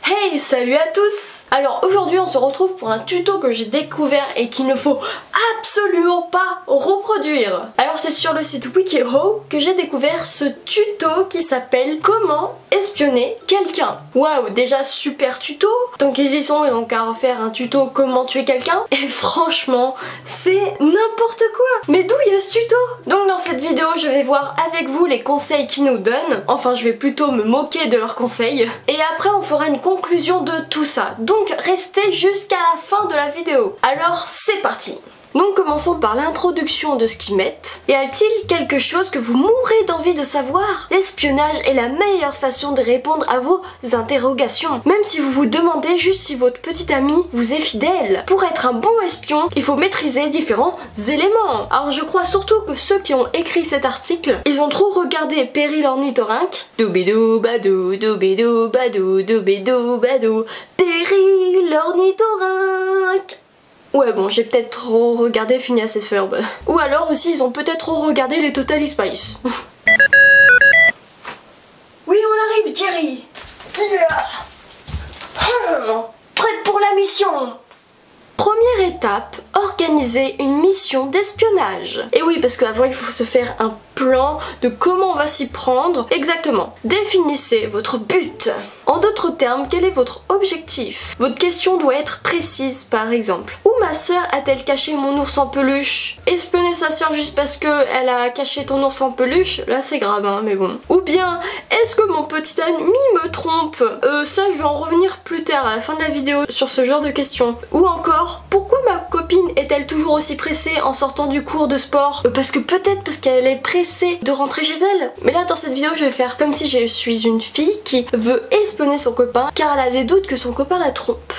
Hey, salut à tous! Alors aujourd'hui on se retrouve pour un tuto que j'ai découvert et qu'il ne faut absolument pas reproduire. Alors c'est sur le site Wikihow que j'ai découvert ce tuto qui s'appelle Comment espionner quelqu'un. Waouh, déjà super tuto! Donc ils y sont, ils ont qu'à refaire un tuto comment tuer quelqu'un et franchement c'est n'importe quoi! Mais d'où il y a ce tuto? Donc dans cette vidéo je vais voir avec vous les conseils qu'ils nous donnent. Enfin je vais plutôt me moquer de leurs conseils. Et après on fera une conclusion de tout ça. Donc restez jusqu'à la fin de la vidéo. Alors c'est parti. Donc commençons par l'introduction de ce qu'ils mettent. Y a-t-il quelque chose que vous mourrez d'envie de savoir? L'espionnage est la meilleure façon de répondre à vos interrogations. Même si vous vous demandez juste si votre petit ami vous est fidèle. Pour être un bon espion, il faut maîtriser différents éléments. Alors je crois surtout que ceux qui ont écrit cet article, ils ont trop regardé Perry l'ornithorynque. Doubidou badou, doubidou badou, doubidou badou, Perry l'ornithorynque. Ouais bon, j'ai peut-être trop regardé Phineas et Ferb. Ou alors aussi ils ont peut-être trop regardé les Totally Spice. Oui on arrive Jerry. Prête pour la mission. Première étape, organiser une mission d'espionnage. Et oui, parce qu'avant il faut se faire un plan de comment on va s'y prendre. Exactement. Définissez votre but. En d'autres termes, quel est votre objectif? Votre question doit être précise, par exemple. Où ma sœur a-t-elle caché mon ours en peluche? Espionner sa sœur juste parce qu'elle a caché ton ours en peluche, là c'est grave, hein, mais bon. Ou bien, est-ce que mon petit ami me trompe? Ça je vais en revenir plus tard à la fin de la vidéo sur ce genre de questions. Ou encore, pourquoi ma copine est-elle toujours aussi pressée en sortant du cours de sport? Parce qu'elle est pressée de rentrer chez elle. Mais là dans cette vidéo je vais faire comme si je suis une fille qui veut espionner son copain car elle a des doutes que son copain la trompe.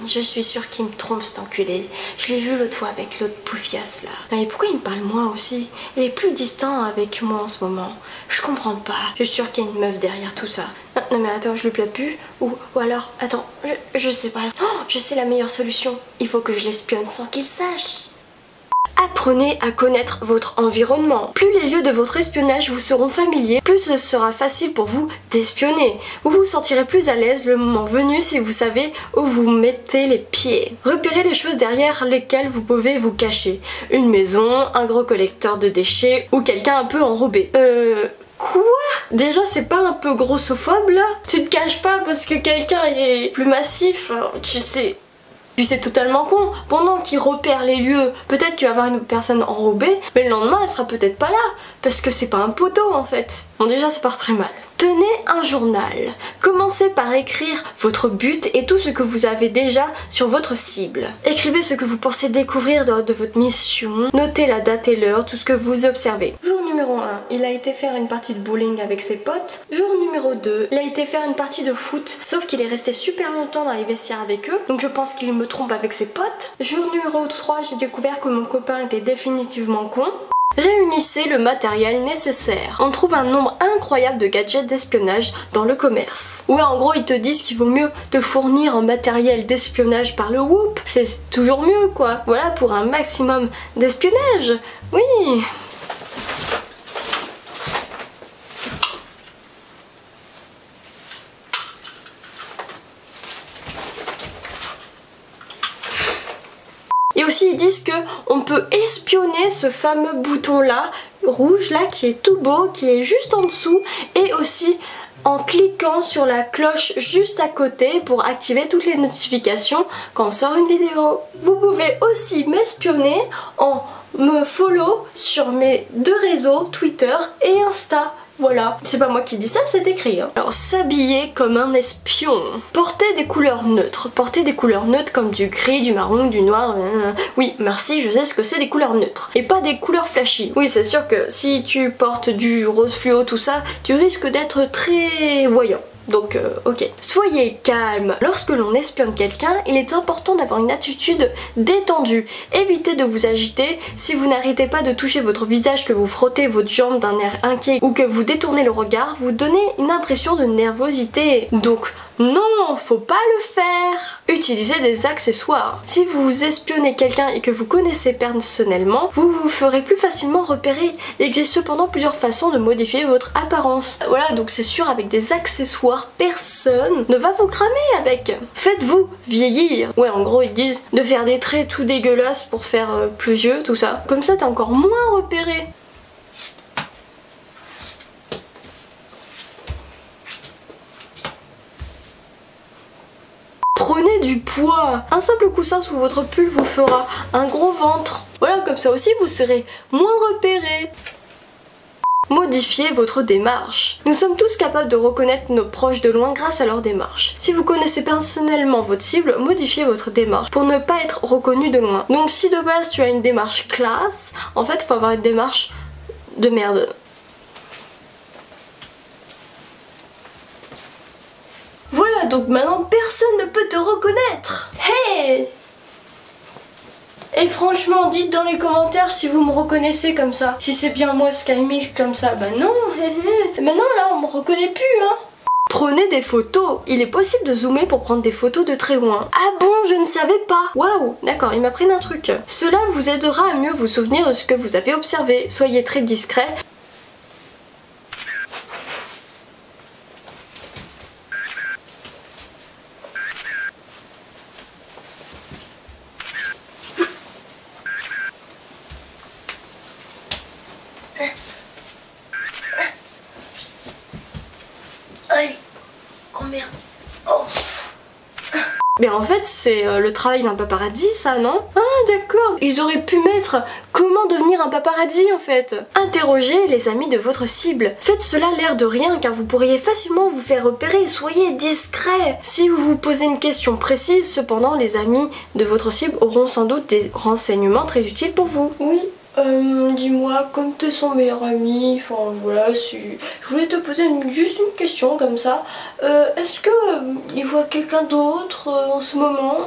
Je suis sûre qu'il me trompe cet enculé. Je l'ai vu l'autre fois avec l'autre poufiasse là. Mais pourquoi il me parle moi aussi? Il est plus distant avec moi en ce moment. Je comprends pas. Je suis sûre qu'il y a une meuf derrière tout ça. Non mais attends, je lui plais plus. Ou alors, attends, je sais pas. Oh, je sais la meilleure solution. Il faut que je l'espionne sans qu'il sache. Apprenez à connaître votre environnement. Plus les lieux de votre espionnage vous seront familiers, plus ce sera facile pour vous d'espionner. Vous vous sentirez plus à l'aise le moment venu si vous savez où vous mettez les pieds. Repérez les choses derrière lesquelles vous pouvez vous cacher. Une maison, un gros collecteur de déchets ou quelqu'un un peu enrobé. Quoi? Déjà c'est pas un peu grossophobe là? Tu te caches pas parce que quelqu'un est plus massif, tu sais... Puis c'est totalement con, pendant qu'il repère les lieux, peut-être qu'il va y avoir une personne enrobée, mais le lendemain elle sera peut-être pas là, parce que c'est pas un poteau en fait. Bon déjà ça part très mal. Tenez un journal. Commencez par écrire votre but et tout ce que vous avez déjà sur votre cible. Écrivez ce que vous pensez découvrir lors de votre mission. Notez la date et l'heure, tout ce que vous observez. Jour numéro 1, il a été faire une partie de bowling avec ses potes. Jour numéro 2, il a été faire une partie de foot, sauf qu'il est resté super longtemps dans les vestiaires avec eux, donc je pense qu'il me trompe avec ses potes. Jour numéro 3, j'ai découvert que mon copain était définitivement con. Réunissez le matériel nécessaire. On trouve un nombre incroyable de gadgets d'espionnage dans le commerce. Ouais, en gros, ils te disent qu'il vaut mieux te fournir en matériel d'espionnage par le Whoop. C'est toujours mieux, quoi. Voilà, pour un maximum d'espionnage. Oui. Et aussi ils disent que on peut espionner ce fameux bouton là, rouge là, qui est tout beau, qui est juste en dessous, et aussi en cliquant sur la cloche juste à côté pour activer toutes les notifications quand on sort une vidéo. Vous pouvez aussi m'espionner en me follow sur mes deux réseaux, Twitter et Insta. Voilà, c'est pas moi qui dis ça, c'est écrit. Hein. Alors, s'habiller comme un espion. Portez des couleurs neutres. Portez des couleurs neutres comme du gris, du marron, du noir. Oui, merci, je sais ce que c'est des couleurs neutres. Et pas des couleurs flashy. Oui, c'est sûr que si tu portes du rose fluo, tout ça, tu risques d'être très voyant. Donc ok. Soyez calme. Lorsque l'on espionne quelqu'un, il est important d'avoir une attitude détendue. Évitez de vous agiter. Si vous n'arrêtez pas de toucher votre visage, que vous frottez votre jambe d'un air inquiet ou que vous détournez le regard, vous donnez une impression de nervosité. Donc Non, faut pas le faire. Utilisez des accessoires. Si vous espionnez quelqu'un et que vous connaissez personnellement, vous vous ferez plus facilement repérer. Il existe cependant plusieurs façons de modifier votre apparence. Voilà, donc c'est sûr, avec des accessoires, personne ne va vous cramer avec. Faites-vous vieillir. Ouais, en gros, ils disent de faire des traits tout dégueulasses pour faire plus vieux, tout ça. Comme ça, t'es encore moins repéré. Prenez du poids. Un simple coussin sous votre pull vous fera un gros ventre. Voilà, comme ça aussi vous serez moins repéré. Modifiez votre démarche. Nous sommes tous capables de reconnaître nos proches de loin grâce à leur démarche. Si vous connaissez personnellement votre cible, modifiez votre démarche pour ne pas être reconnu de loin. Donc si de base tu as une démarche classe, en fait il faut avoir une démarche de merde. Voilà, donc maintenant personne ne peut te reconnaître. Hey! Et franchement, dites dans les commentaires si vous me reconnaissez comme ça. Si c'est bien moi SkyMix comme ça, bah non. Maintenant là, on me reconnaît plus, hein. Prenez des photos. Il est possible de zoomer pour prendre des photos de très loin. Ah bon, je ne savais pas. Waouh, d'accord, il m'apprend un truc. Cela vous aidera à mieux vous souvenir de ce que vous avez observé. Soyez très discret. Aïe. Oh merde. Oh. Mais en fait c'est le travail d'un paparazzi ça, non? Ah d'accord. Ils auraient pu mettre comment devenir un paparazzi en fait. Interrogez les amis de votre cible. Faites cela l'air de rien car vous pourriez facilement vous faire repérer. Soyez discret. Si vous vous posez une question précise, cependant les amis de votre cible auront sans doute des renseignements très utiles pour vous. Oui. Dis-moi, comme t'es son meilleur ami, enfin voilà, si je voulais te poser juste une question comme ça. Est-ce que il voit quelqu'un d'autre en ce moment?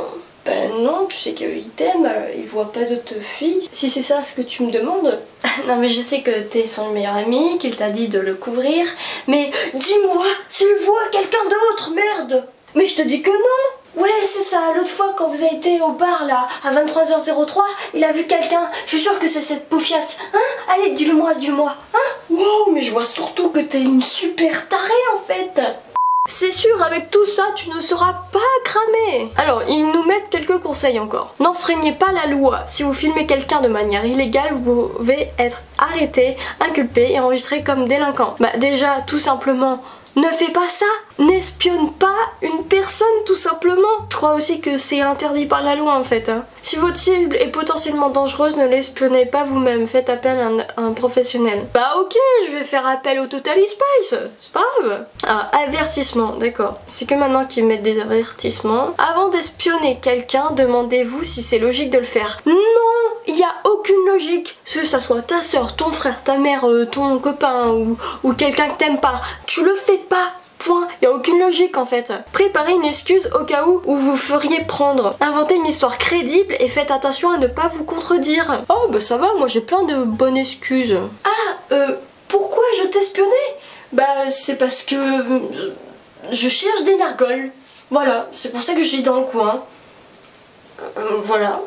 Ben non, tu sais qu'il t'aime, il voit pas d'autres filles. Si c'est ça ce que tu me demandes. Non mais je sais que t'es son meilleur ami, qu'il t'a dit de le couvrir. Mais dis-moi, s'il voit quelqu'un d'autre, merde! Mais je te dis que non! Ouais, c'est ça, l'autre fois quand vous avez été au bar là, à 23h03, il a vu quelqu'un. Je suis sûre que c'est cette paufiasse. Hein? Allez, dis-le-moi, hein? Wow, mais je vois surtout que t'es une super tarée en fait. C'est sûr, avec tout ça, tu ne seras pas cramé. Alors, ils nous mettent quelques conseils encore. N'enfreignez pas la loi. Si vous filmez quelqu'un de manière illégale, vous pouvez être arrêté, inculpé et enregistré comme délinquant. Bah déjà, tout simplement, ne fais pas ça. N'espionne pas une personne tout simplement. Je crois aussi que c'est interdit par la loi en fait. Hein. Si votre cible est potentiellement dangereuse, ne l'espionnez pas vous-même. Faites appel à un professionnel. Bah ok, je vais faire appel au Totally Spice. C'est pas grave. Ah, avertissement, d'accord. C'est que maintenant qu'ils mettent des avertissements. Avant d'espionner quelqu'un, demandez-vous si c'est logique de le faire. Non, il n'y a aucune logique. Que ça soit ta soeur, ton frère, ta mère, ton copain ou quelqu'un que t'aimes pas. Tu le fais pas. Point. Il n'y a aucune logique en fait. Préparez une excuse au cas où vous feriez prendre. Inventez une histoire crédible et faites attention à ne pas vous contredire. Oh bah ça va, moi j'ai plein de bonnes excuses. Ah, pourquoi je t'espionnais? Bah c'est parce que je cherche des nargoles. Voilà, c'est pour ça que je suis dans le coin. Voilà.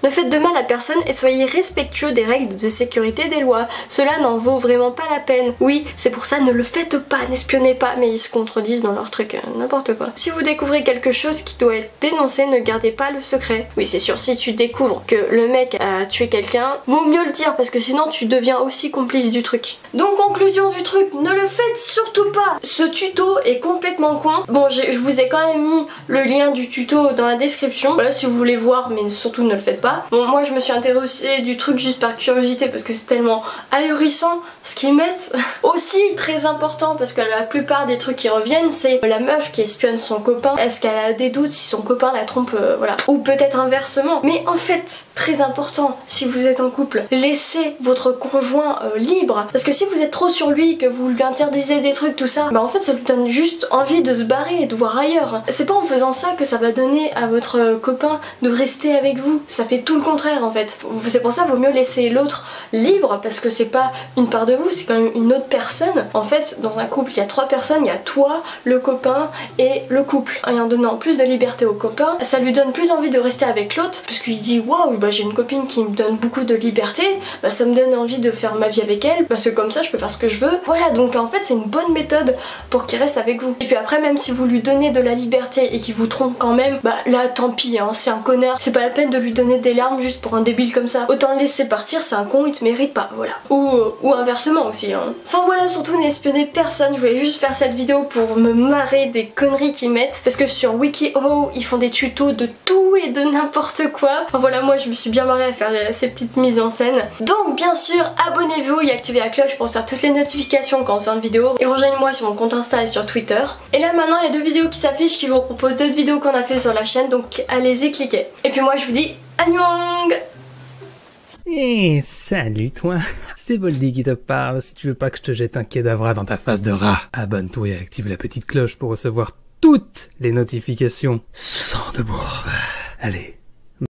Ne faites de mal à personne et soyez respectueux des règles de sécurité des lois. Cela n'en vaut vraiment pas la peine. Oui, c'est pour ça, ne le faites pas, n'espionnez pas. Mais ils se contredisent dans leur truc, n'importe quoi. Si vous découvrez quelque chose qui doit être dénoncé, ne gardez pas le secret. Oui, c'est sûr, si tu découvres que le mec a tué quelqu'un, vaut mieux le dire parce que sinon tu deviens aussi complice du truc. Donc conclusion du truc, ne le faites surtout pas. Ce tuto est complètement con. Bon, je vous ai quand même mis le lien du tuto dans la description. Voilà, si vous voulez voir, mais surtout ne le faites pas. Bon, moi je me suis intéressée du truc juste par curiosité parce que c'est tellement ahurissant ce qu'ils mettent. Aussi très important parce que la plupart des trucs qui reviennent c'est la meuf qui espionne son copain. Est-ce qu'elle a des doutes si son copain la trompe, voilà. Ou peut-être inversement. Mais en fait, très important, si vous êtes en couple, laissez votre conjoint libre. Parce que si si vous êtes trop sur lui, que vous lui interdisez des trucs, tout ça, bah en fait ça lui donne juste envie de se barrer et de voir ailleurs. C'est pas en faisant ça que ça va donner à votre copain de rester avec vous. Ça fait tout le contraire en fait. C'est pour ça qu'il vaut mieux laisser l'autre libre, parce que c'est pas une part de vous, c'est quand même une autre personne. En fait, dans un couple, il y a 3 personnes, il y a toi, le copain et le couple. Et en donnant plus de liberté au copain, ça lui donne plus envie de rester avec l'autre, puisqu'il dit waouh, bah j'ai une copine qui me donne beaucoup de liberté, bah ça me donne envie de faire ma vie avec elle, parce que comme ça je peux faire ce que je veux. Voilà, donc en fait c'est une bonne méthode pour qu'il reste avec vous. Et puis après, même si vous lui donnez de la liberté et qu'il vous trompe quand même, bah là tant pis, hein, c'est un connard, c'est pas la peine de lui donner des larmes juste pour un débile comme ça. Autant le laisser partir, c'est un con, il te mérite pas, voilà. Ou inversement aussi, hein. Enfin voilà, surtout n'espionnez personne, je voulais juste faire cette vidéo pour me marrer des conneries qu'ils mettent, parce que sur WikiHow ils font des tutos de tout et de n'importe quoi. Enfin voilà, moi je me suis bien marrée à faire ces petites mises en scène. Donc bien sûr, abonnez-vous et activez la cloche pour recevoir toutes les notifications quand on sort une vidéo, et rejoignez-moi sur mon compte Insta et sur Twitter. Et là maintenant il y a 2 vidéos qui s'affichent qui vous proposent d'autres vidéos qu'on a fait sur la chaîne, donc allez-y, cliquez. Et puis moi je vous dis annyeong. Hé, salut toi, c'est Voldy qui te parle. Si tu veux pas que je te jette un kedavra dans ta face de rat, abonne-toi et active la petite cloche pour recevoir toutes les notifications sans de bourre. Allez,